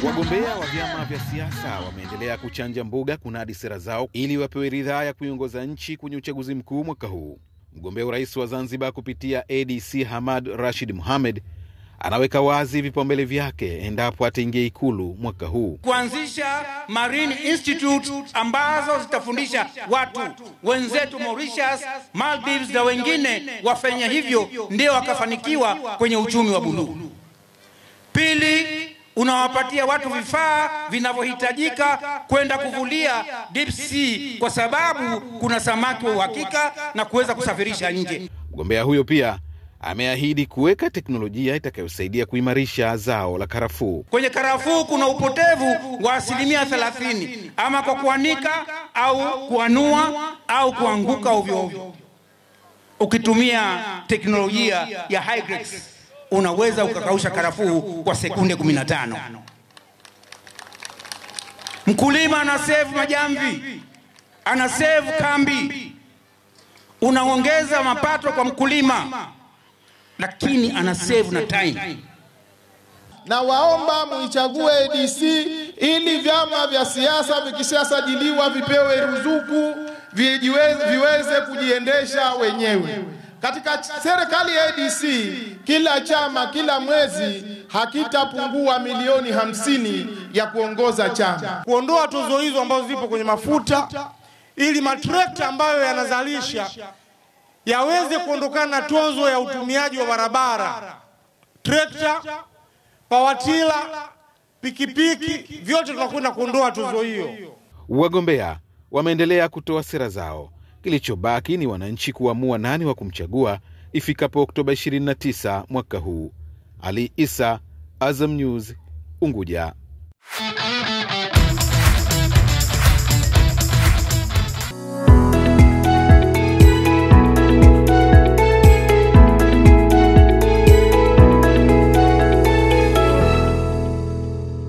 Wagombea wa vyama vya siasa wameendelea kuchanja mbuga kunadi sera zao ili wapewe ridhaa ya kuiongoza nchi kwenye uchaguzi mkuu mwaka huu. Mgombea urais wa Zanzibar kupitia ADC Hamad Rashid Mohamed anaweka wazi vipaumbele vyake endapo ataingia Ikulu mwaka huu. Kuanzisha Marine Institute ambazo zitafundisha watu wenzetu Mauritius, Maldives na wengine wafanya hivyo ndio wakafanikiwa kwenye uchumi wa buluu. Pili, unawapatia watu vifaa vinavyohitajika kwenda kuvulia deep sea kwa sababu kuna samaki wa uhakika na kuweza kusafirisha nje. Mgombea huyo pia ameahidi kuweka teknolojia itakayosaidia kuimarisha zao la karafuu. Kwenye karafuu kuna upotevu wa 30% ama kwa kuanika au kuanua au kuanguka ovyo ovyo. Ukitumia teknolojia ya Hygrex unaweza ukakausha karafuu kwa sekunde 15. Mkulima ana save majamvi, ana save kambi, unaongeza mapato kwa mkulima, lakini ana save na time. Na waomba muichague ADC ili vyama vya siasa vikishasajiliwa vipewe ruzuku viweze kujiendesha wenyewe. Katika serikali ya ADC kila chama kila mwezi hakitapungua milioni 50 ya kuongoza chama. Kuondoa tozo hizo ambazo zipo kwenye mafuta ili matrekta ambayo yanazalisha yaweze kuondokana na tozo ya utumiaji wa barabara. Trekta, pawatila, pikipiki, vyote tunakwenda kuondoa tozo hiyo. Wagombea wameendelea kutoa sera zao. Kilichobaki ni wananchi kuamua nani wa kumchagua ifikapo Oktoba 29 mwaka huu. Ali Isa, Azam News, Unguja.